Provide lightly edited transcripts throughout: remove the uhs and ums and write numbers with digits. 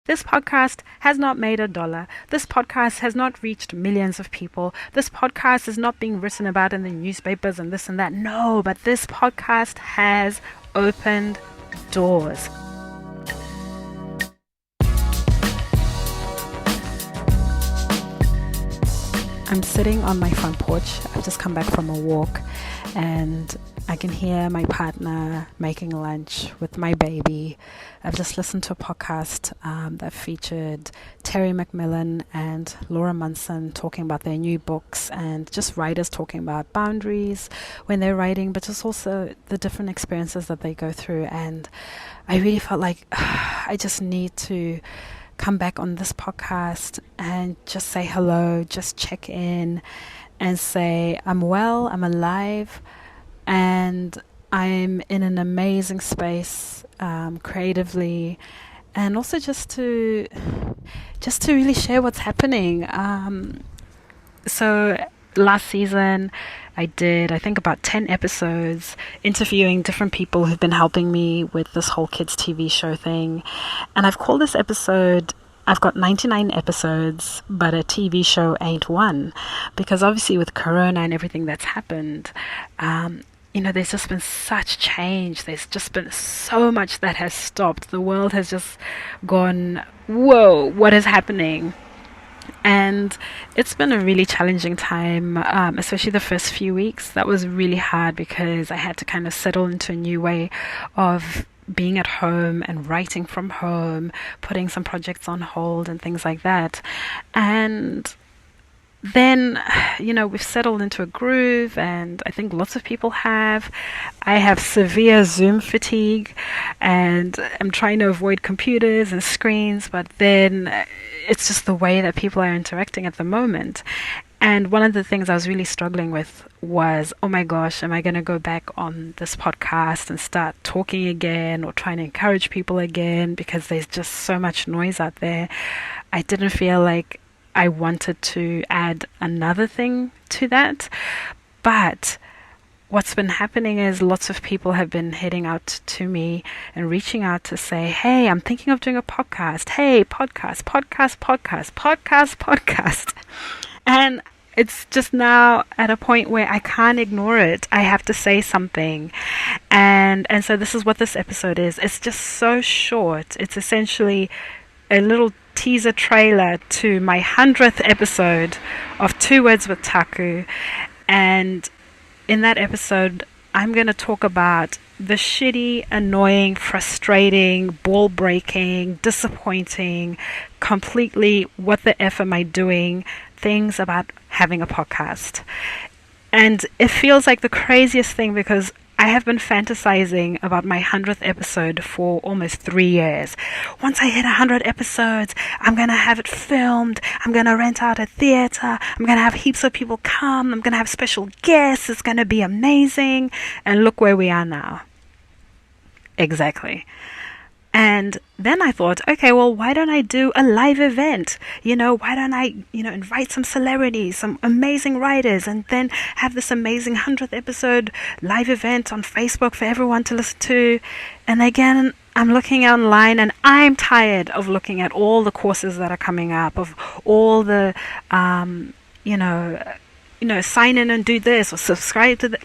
This podcast has not made $1. This podcast has not reached millions of people. This podcast is not being written about in the newspapers and this and that. No, but this podcast has opened doors. I'm sitting on my front porch. I've just come back from a walk and I can hear my partner making lunch with my baby. I've just listened to a podcast that featured Terry McMillan and Laura Munson talking about their new books and just writers talking about boundaries when they're writing, but just also the different experiences that they go through. And I really felt like I just need to come back on this podcast and just say hello, just check in and say I'm well, I'm alive, and I'm in an amazing space creatively, and also just to really share what's happening. So last season I did, I think, about 10 episodes interviewing different people who've been helping me with this whole kids TV show thing. And I've called this episode, I've got 99 episodes, but a TV show ain't one. Because obviously with Corona and everything that's happened, there's just been such change. There's just been so much that has stopped. The world has just gone, whoa, what is happening? And it's been a really challenging time, especially the first few weeks. That was really hard because I had to kind of settle into a new way of being at home and writing from home, putting some projects on hold and things like that. And then, we've settled into a groove, and I think lots of people have. I have severe Zoom fatigue, and I'm trying to avoid computers and screens, but then it's just the way that people are interacting at the moment. And one of the things I was really struggling with was, oh my gosh, am I going to go back on this podcast and start talking again or trying to encourage people again, because there's just so much noise out there. I didn't feel like I wanted to add another thing to that. But what's been happening is lots of people have been heading out to me and reaching out to say, hey, I'm thinking of doing a podcast. Hey, podcast. And it's just now at a point where I can't ignore it. I have to say something. And so this is what this episode is. It's just so short. It's essentially a little teaser trailer to my 100th episode of 2 Words with Taku. And in that episode, I'm going to talk about the shitty, annoying, frustrating, ball-breaking, disappointing, completely what the F am I doing things about having a podcast. And it feels like the craziest thing because I have been fantasizing about my 100th episode for almost 3 years. Once I hit 100 episodes, I'm going to have it filmed. I'm going to rent out a theater. I'm going to have heaps of people come. I'm going to have special guests. It's going to be amazing. And look where we are now. Exactly. And then I thought, okay, well, why don't I do a live event? Why don't I, invite some celebrities, some amazing writers, and then have this amazing 100th episode live event on Facebook for everyone to listen to. And again, I'm looking online and I'm tired of looking at all the courses that are coming up, of all the, sign in and do this or subscribe to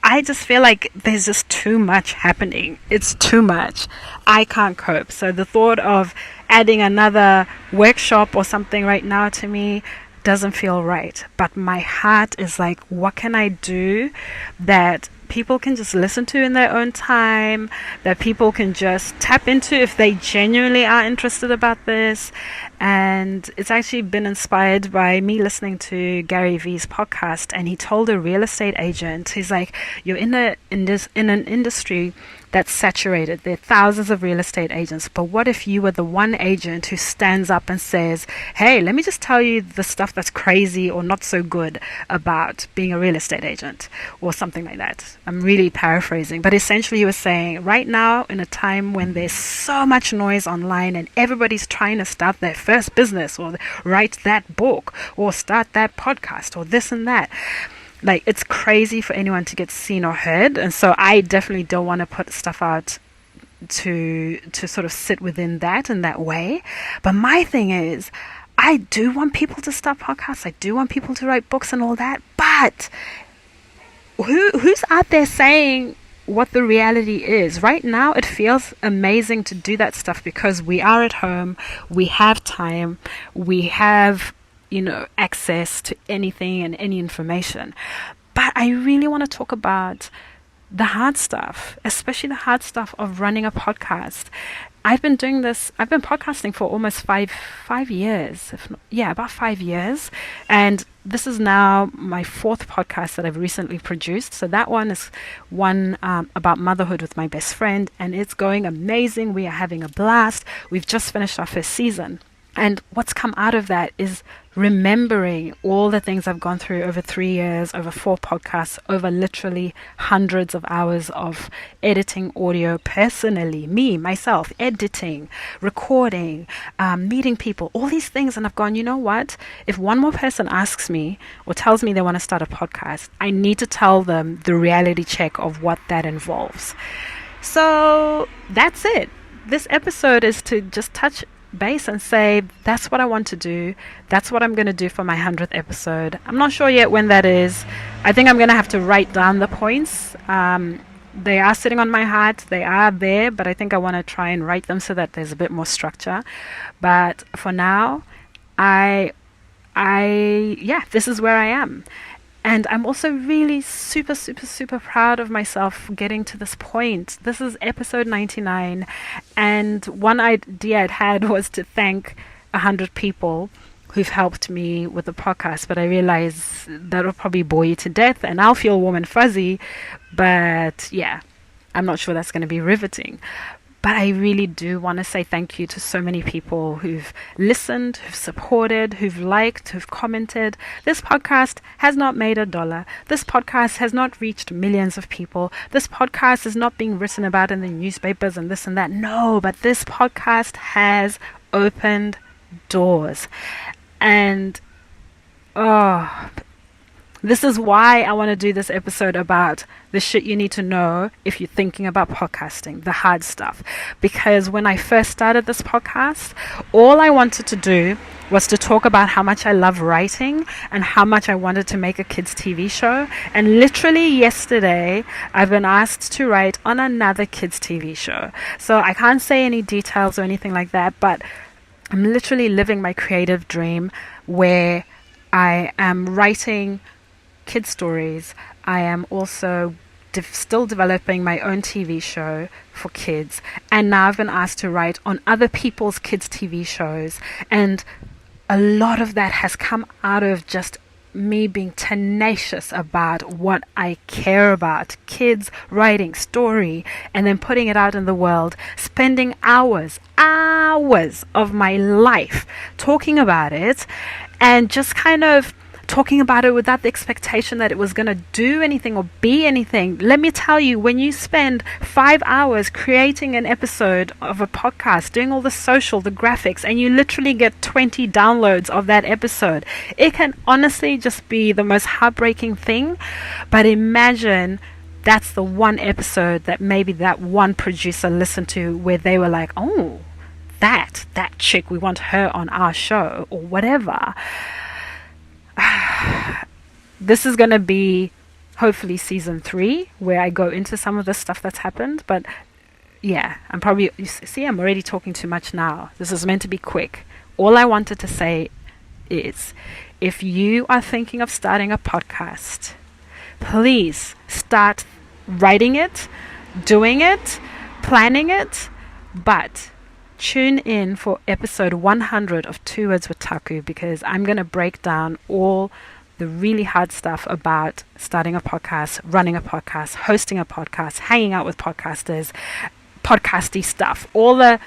I just feel like there's just too much happening. It's too much. I can't cope. So the thought of adding another workshop or something right now to me doesn't feel right. But my heart is like, what can I do that people can just listen to in their own time, that people can just tap into if they genuinely are interested about this. And it's actually been inspired by me listening to Gary Vee's podcast, and he told a real estate agent, he's like, you're in an industry that's saturated. There are thousands of real estate agents, but what if you were the one agent who stands up and says, hey, let me just tell you the stuff that's crazy or not so good about being a real estate agent, or something like that. I'm really paraphrasing, but essentially he was saying, right now in a time when there's so much noise online and everybody's trying to start their first business or write that book or start that podcast or this and that, like, it's crazy for anyone to get seen or heard. And so I definitely don't want to put stuff out to sort of sit within that in that way. But my thing is, I do want people to start podcasts. I do want people to write books and all that. But who's out there saying what the reality is? Right now, it feels amazing to do that stuff because we are at home, we have time, we have, access to anything and any information. But I really want to talk about the hard stuff, especially the hard stuff of running a podcast. I've been podcasting for almost five years, about 5 years. And this is now my 4th podcast that I've recently produced. So that one is one about motherhood with my best friend, and it's going amazing. We are having a blast. We've just finished our 1st season. And what's come out of that is remembering all the things I've gone through over 3 years, over 4 podcasts, over literally hundreds of hours of editing audio personally, myself, editing, recording, meeting people, all these things. And I've gone, you know what? If one more person asks me or tells me they want to start a podcast, I need to tell them the reality check of what that involves. So that's it. This episode is to just touch base and say, that's what I want to do. That's what I'm going to do for my 100th episode. I'm not sure yet when that is. I think I'm going to have to write down the points. They are sitting on my heart. They are there, but I think I want to try and write them so that there's a bit more structure. But for now, this is where I am. And I'm also really super, super, super proud of myself getting to this point. This is episode 99. And one idea I'd had was to thank 100 people who've helped me with the podcast. But I realize that'll probably bore you to death and I'll feel warm and fuzzy. But yeah, I'm not sure that's going to be riveting. But I really do want to say thank you to so many people who've listened, who've supported, who've liked, who've commented. This podcast has not made $1. This podcast has not reached millions of people. This podcast is not being written about in the newspapers and this and that. No, but this podcast has opened doors. And this is why I want to do this episode about the shit you need to know if you're thinking about podcasting, the hard stuff. Because when I first started this podcast, all I wanted to do was to talk about how much I love writing and how much I wanted to make a kids' TV show. And literally yesterday, I've been asked to write on another kids' TV show. So I can't say any details or anything like that, but I'm literally living my creative dream where I am writing kid stories. I am also still developing my own TV show for kids, and now I've been asked to write on other people's kids TV shows, and a lot of that has come out of just me being tenacious about what I care about, kids, writing story, and then putting it out in the world, spending hours of my life talking about it, and just kind of talking about it without the expectation that it was going to do anything or be anything. Let me tell you, when you spend 5 hours creating an episode of a podcast, doing all the social, the graphics, and you literally get 20 downloads of that episode, it can honestly just be the most heartbreaking thing. But imagine that's the one episode that maybe that one producer listened to where they were like, oh, that chick, we want her on our show or whatever. This is going to be hopefully season 3 where I go into some of the stuff that's happened. But yeah, I'm already talking too much now. This is meant to be quick. All I wanted to say is, if you are thinking of starting a podcast, please start writing it, doing it, planning it, but tune in for episode 100 of 2 Words with Taku, because I'm going to break down all the really hard stuff about starting a podcast, running a podcast, hosting a podcast, hanging out with podcasters, podcasty stuff, all the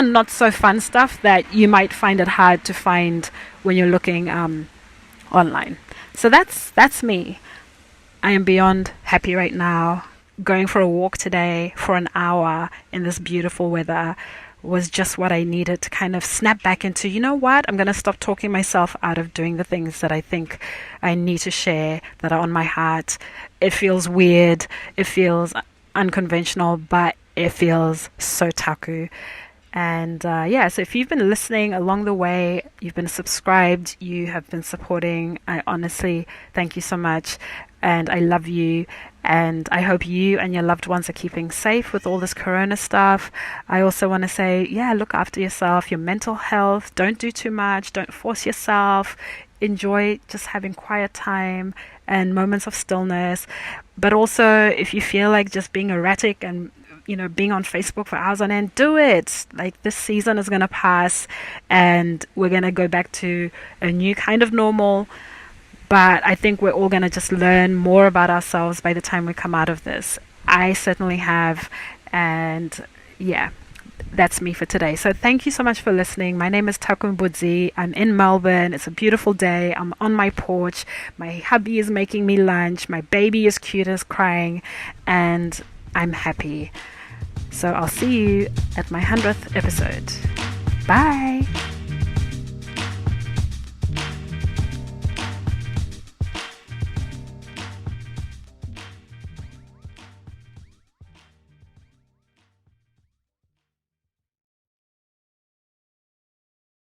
not so fun stuff that you might find it hard to find when you're looking online. So that's me. I am beyond happy right now. Going for a walk today for an hour in this beautiful weather was just what I needed to kind of snap back into, you know what, I'm going to stop talking myself out of doing the things that I think I need to share, that are on my heart. It feels weird, it feels unconventional, but it feels so taku. And yeah, so if you've been listening along the way, you've been subscribed, you have been supporting, I honestly thank you so much. And I love you. And I hope you and your loved ones are keeping safe with all this corona stuff. I also want to say, yeah, look after yourself, your mental health. Don't do too much. Don't force yourself. Enjoy just having quiet time and moments of stillness. But also, if you feel like just being erratic and being on Facebook for hours on end, do it. Like, this season is going to pass and we're going to go back to a new kind of normal. But I think we're all going to just learn more about ourselves by the time we come out of this. I certainly have. And yeah, that's me for today. So thank you so much for listening. My name is Taku Mbudzi. I'm in Melbourne. It's a beautiful day. I'm on my porch. My hubby is making me lunch. My baby is cute as crying. And I'm happy. So I'll see you at my 100th episode. Bye.